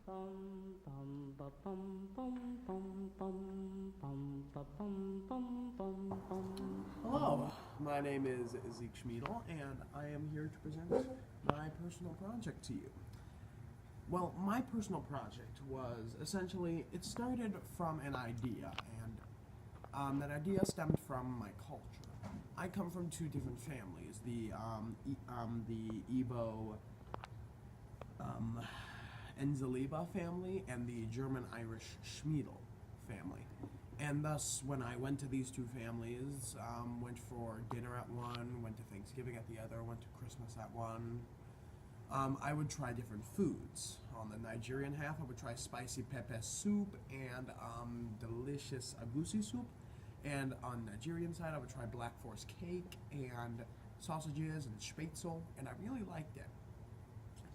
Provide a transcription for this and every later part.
Bum bum ba bum bum bum bum bum ba bum bum bum bum Hello, bum. my name is Zeke Schmiedel, and I am here to present my personal project to you. Well, my personal project was essentially, it started from an idea, and that idea stemmed from my culture. I come from two different families, the Igbo um, Enzaliba family and the German-Irish Schmiedel family. And thus, when I went to these two families, went for dinner at one, went to Thanksgiving at the other, went to Christmas at one, I would try different foods. On the Nigerian half, I would try spicy pepper soup and delicious agusi soup. And on the Nigerian side, I would try black forest cake and sausages and spätzle, and I really liked it.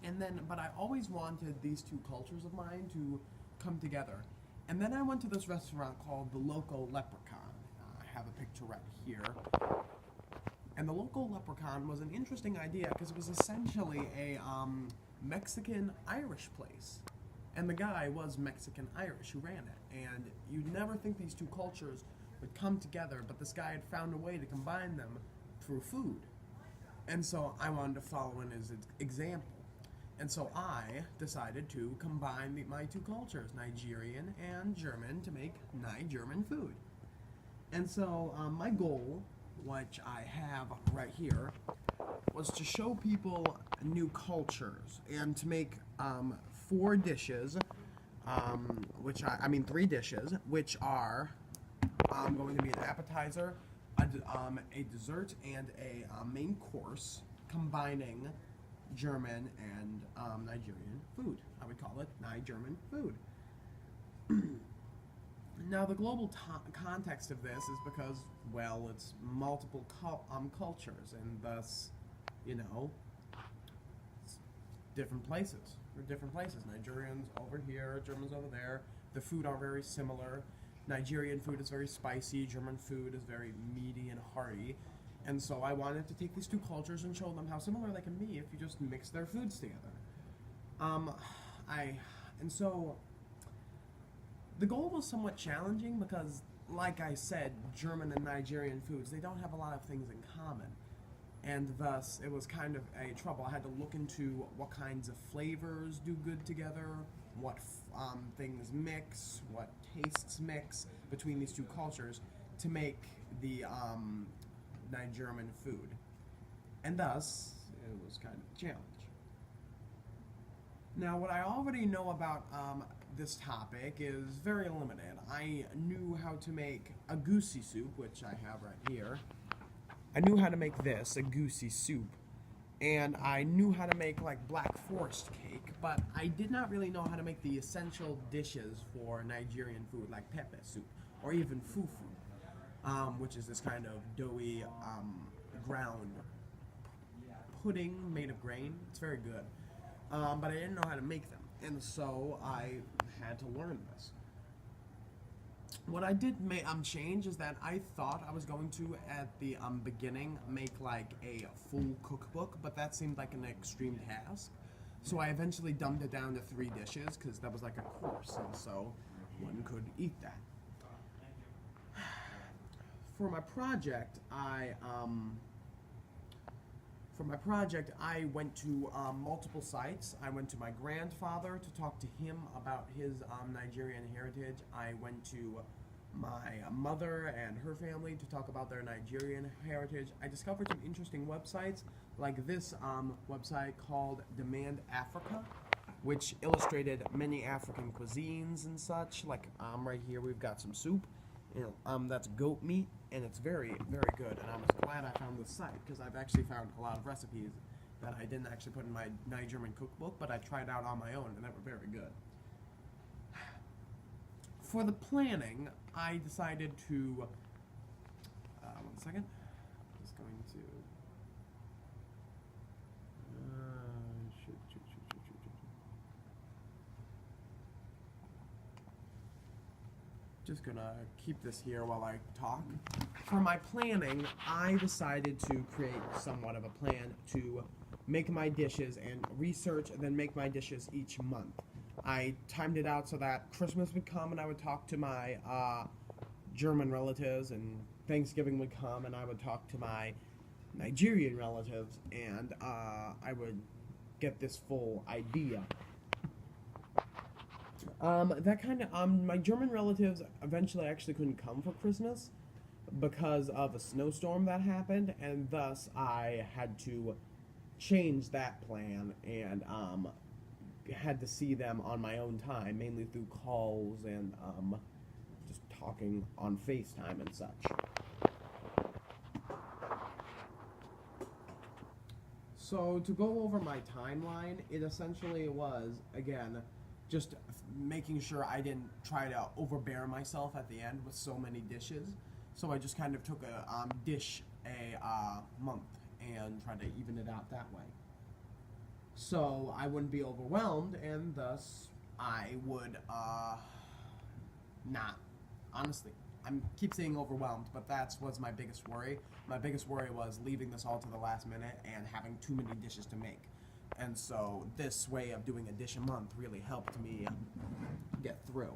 And then, but I always wanted these two cultures of mine to come together. And then I went to this restaurant called the Local Leprechaun. I have a picture right here. And the Local Leprechaun was an interesting idea because it was essentially a Mexican Irish place. And the guy was Mexican Irish who ran it. And you'd never think these two cultures would come together, but this guy had found a way to combine them through food. And so I wanted to follow in his example. And so I decided to combine my two cultures, Nigerian and German, to make NiGerman food. And so my goal, which I have right here, was to show people new cultures and to make four dishes, I mean three dishes, which are going to be an appetizer, a dessert, and a main course, combining German and Nigerian food. I would call it NiGerman food. Now, the global context of this is because, well, it's multiple cultures, and thus, you know, it's different places. They're different places. Nigerians over here, Germans over there. The food are very similar. Nigerian food is very spicy. German food is very meaty and hearty. And so I wanted to take these two cultures and show them how similar they can be if you just mix their foods together. Um, and so the goal was somewhat challenging because, like I said, German and Nigerian foods, they don't have a lot of things in common. And thus, it was kind of a trouble. I had to look into what kinds of flavors do good together, what things mix, what tastes mix between these two cultures to make the NiGerman food. And thus, it was kind of a challenge. Now, what I already know about this topic is very limited. I knew how to make a goosey soup, which I have right here. I knew how to make this, a goosey soup. And I knew how to make like black forest cake, but I did not really know how to make the essential dishes for Nigerian food, like pepe soup, or even fufu, which is this kind of doughy ground pudding made of grain. It's very good. But I didn't know how to make them, and so I had to learn this. What I did change is that I thought I was going to, at the beginning, make like a full cookbook, but that seemed like an extreme task. So I eventually dumbed it down to three dishes, because that was like a course, and so one could eat that. For my project, I went to multiple sites. I went to my grandfather to talk to him about his Nigerian heritage. I went to my mother and her family to talk about their Nigerian heritage. I discovered some interesting websites, like this website called Demand Africa, which illustrated many African cuisines and such. Like right here, we've got some soup. That's goat meat, and it's very, very good. And I'm glad I found this site because I've actually found a lot of recipes that I didn't actually put in my NiGerman cookbook, but I tried out on my own, and they were very good. For the planning, I decided to. One second. Just going to. Just gonna keep this here while I talk. For my planning, I decided to create somewhat of a plan to make my dishes and research and then make my dishes each month. I timed it out so that Christmas would come and I would talk to my German relatives, and Thanksgiving would come and I would talk to my Nigerian relatives, and I would get this full idea. That kind of my German relatives eventually actually couldn't come for Christmas because of a snowstorm that happened, and thus I had to change that plan and had to see them on my own time, mainly through calls and just talking on FaceTime and such. So to go over my timeline, it essentially was, again, just making sure I didn't try to overbear myself at the end with so many dishes. So I just kind of took a dish a month and tried to even it out that way. So I wouldn't be overwhelmed, and thus I would not, honestly, I keep saying overwhelmed, but that was my biggest worry. My biggest worry was leaving this all to the last minute and having too many dishes to make. And so this way of doing a dish a month really helped me get through.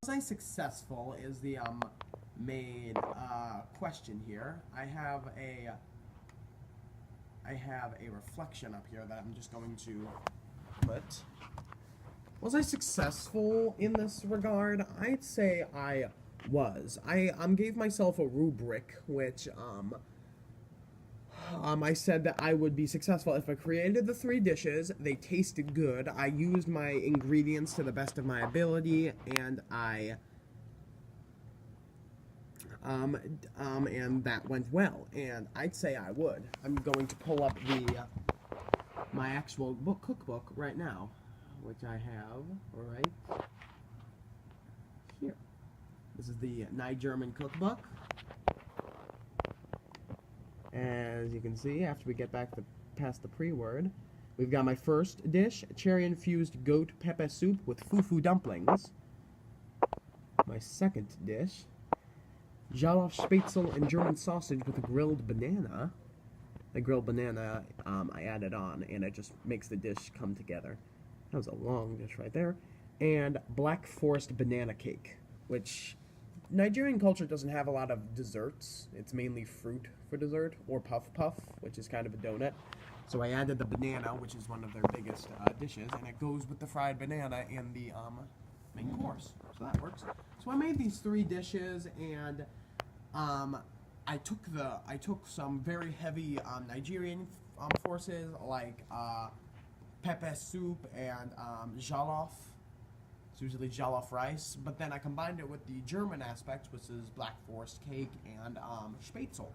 Was I successful is the main question here. I have a reflection up here that I'm just going to put. Was I successful in this regard? I'd say I was. I gave myself a rubric, which I said that I would be successful if I created the 3 dishes, they tasted good, I used my ingredients to the best of my ability, and and that went well, and I'd say I would. I'm going to pull up my actual cookbook right now, which I have right here. This is the NiGerman cookbook. As you can see, after we get past the pre-word, we've got my first dish, cherry-infused goat pepper soup with fufu dumplings. My second dish, jollof spätzle and German sausage with a grilled banana. The grilled banana I added on, and it just makes the dish come together. That was a long dish right there. And Black Forest banana cake, which Nigerian culture doesn't have a lot of desserts. It's mainly fruit for dessert, or puff puff, which is kind of a donut. So I added the banana, which is one of their biggest dishes, and it goes with the fried banana in the main course. So that works. So I made these 3 dishes, and I took some very heavy Nigerian forces like pepper soup and jollof. It's usually jollof rice, but then I combined it with the German aspect, which is Black Forest cake and spätzle,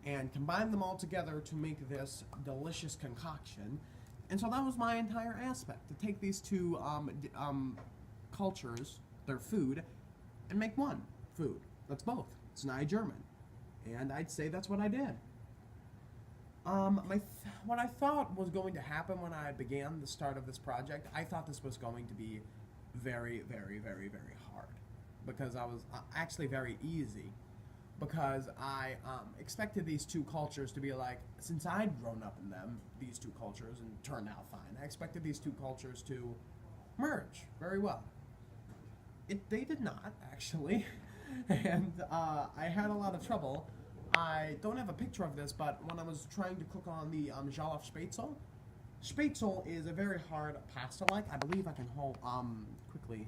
and combined them all together to make this delicious concoction. And so that was my entire aspect, to take these 2 cultures, their food, and make one food that's both. It's NiGerman, and I'd say that's what I did. What I thought was going to happen when I began the start of this project, I thought this was going to be very, very, very, very hard, because I was actually very easy, because I expected these 2 cultures to be like, since I'd grown up in them, these 2 cultures, and turned out fine, I expected these 2 cultures to merge very well. They did not, actually, and I had a lot of trouble. I don't have a picture of this, but when I was trying to cook on the jollof spätzle is a very hard pasta-like. I believe I can hold quickly.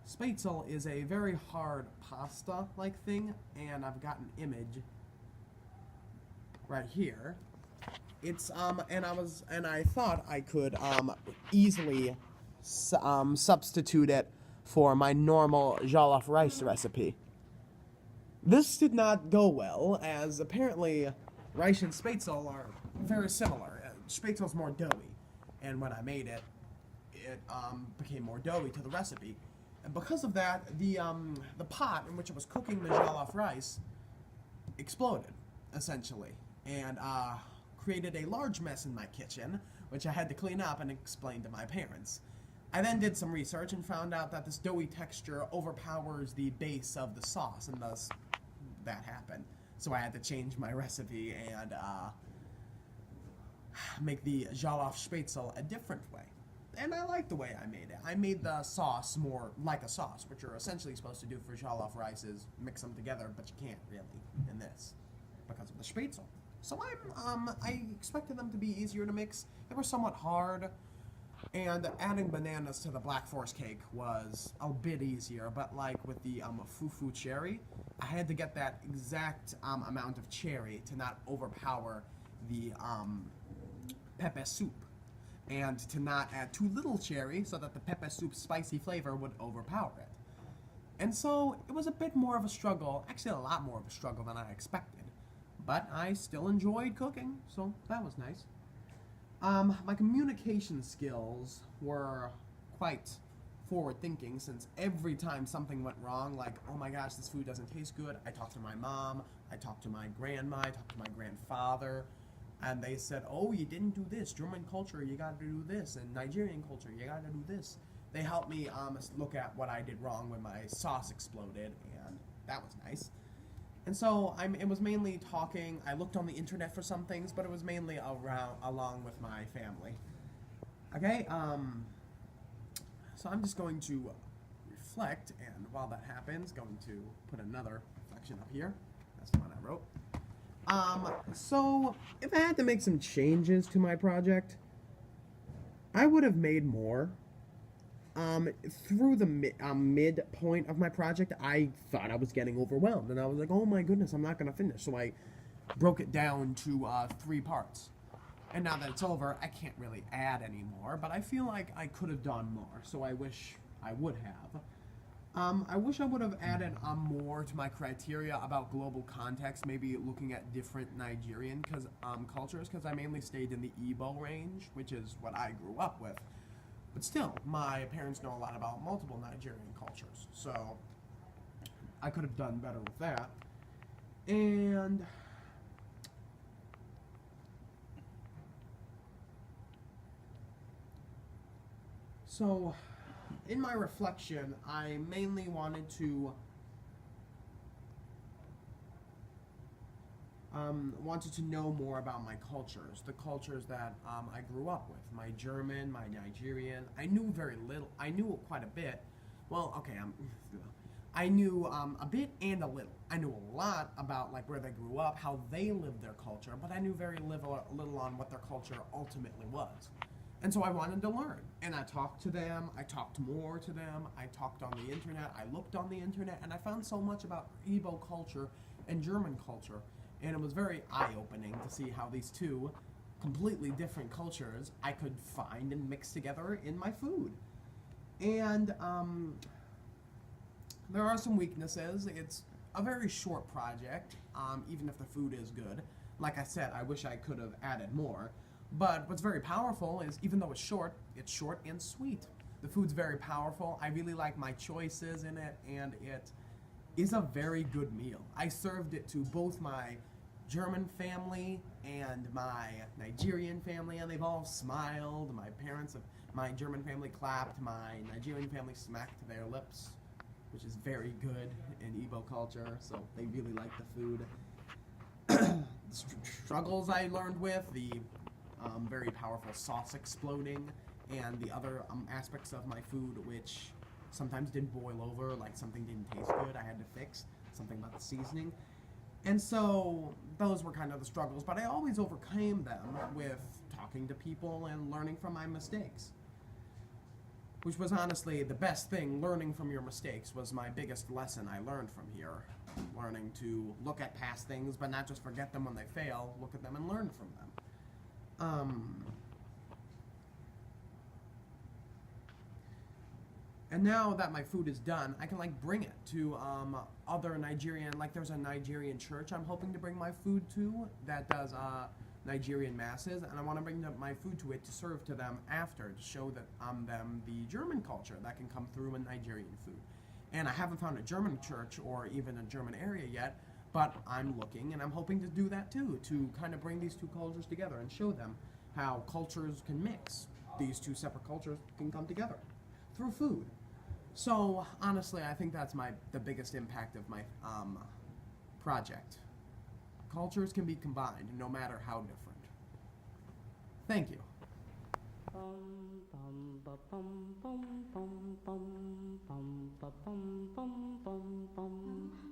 Spätzle is a very hard pasta-like thing, and I've got an image right here. It's and I thought I could easily substitute it for my normal jollof rice recipe. This did not go well, as apparently rice and spätzle are very similar. Spätzle's more doughy, and when I made it, it became more doughy to the recipe. And because of that, the pot in which it was cooking the jollof rice exploded, essentially, and created a large mess in my kitchen, which I had to clean up and explain to my parents. I then did some research and found out that this doughy texture overpowers the base of the sauce, and thus that happened. So I had to change my recipe and make the jollof spätzle a different way. And I like the way I made it. I made the sauce more like a sauce, which you're essentially supposed to do for jollof rice is mix them together, but you can't really in this because of the spätzle. So I expected them to be easier to mix. They were somewhat hard, and adding bananas to the Black Forest cake was a bit easier, but like with the fufu cherry, I had to get that exact amount of cherry to not overpower the pepper soup, and to not add too little cherry so that the pepper soup's spicy flavor would overpower it. And so it was a bit more of a struggle, actually a lot more of a struggle than I expected, but I still enjoyed cooking, so that was nice. My communication skills were quite forward-thinking, since every time something went wrong, like, oh my gosh, this food doesn't taste good, I talked to my mom, I talked to my grandma, I talked to my grandfather, and they said, oh, you didn't do this, German culture, you gotta do this, and Nigerian culture, you gotta do this. They helped me look at what I did wrong when my sauce exploded, and that was nice. And so it was mainly talking. I looked on the internet for some things, but it was mainly along with my family. Okay, so I'm just going to reflect, and while that happens, going to put another reflection up here. That's the one I wrote. So if I had to make some changes to my project, I would have made more. Through the midpoint of my project, I thought I was getting overwhelmed, and I was like, oh my goodness, I'm not going to finish. So I broke it down to 3 parts. And now that it's over, I can't really add anymore, but I feel like I could have done more, so I wish I would have. I wish I would have added more to my criteria about global context, maybe looking at different Nigerian cultures, because I mainly stayed in the Igbo range, which is what I grew up with. But still, my parents know a lot about multiple Nigerian cultures, so I could have done better with that. And so, in my reflection, I mainly wanted to know more about my cultures, the cultures that I grew up with. My German, my Nigerian. I knew very little. I knew quite a bit. Well, okay, I knew a bit and a little. I knew a lot about like where they grew up, how they lived their culture, but I knew very little on what their culture ultimately was. And so I wanted to learn, and I talked to them, I talked more to them, I talked on the internet, I looked on the internet, and I found so much about Igbo culture and German culture, and it was very eye-opening to see how these two completely different cultures I could find and mix together in my food. And there are some weaknesses. It's a very short project, even if the food is good. Like I said, I wish I could have added more. But what's very powerful is, even though it's short and sweet. The food's very powerful. I really like my choices in it, and it is a very good meal. I served it to both my German family and my Nigerian family, and they've all smiled. My parents of my German family clapped. My Nigerian family smacked their lips, which is very good in Igbo culture, so they really like the food. Struggles I learned with, the very powerful sauce exploding, and the other aspects of my food which sometimes didn't boil over, like something didn't taste good, I had to fix, something about the seasoning. And so those were kind of the struggles, but I always overcame them with talking to people and learning from my mistakes. Which was honestly the best thing. Learning from your mistakes was my biggest lesson I learned from here. Learning to look at past things, but not just forget them when they fail, look at them and learn from them. And now that my food is done, I can like bring it to other Nigerian, like there's a Nigerian church I'm hoping to bring my food to that does Nigerian masses, and I want to bring my food to it to serve to them after, to show that them the German culture that can come through in Nigerian food. And I haven't found a German church or even a German area yet, but I'm looking and I'm hoping to do that too, to kind of bring these two cultures together and show them how cultures can mix. These two separate cultures can come together through food. So honestly, I think that's the biggest impact of my project. Cultures can be combined, no matter how different. Thank you. Bum bum ba bum bum bum bum bum ba bum bum bum bum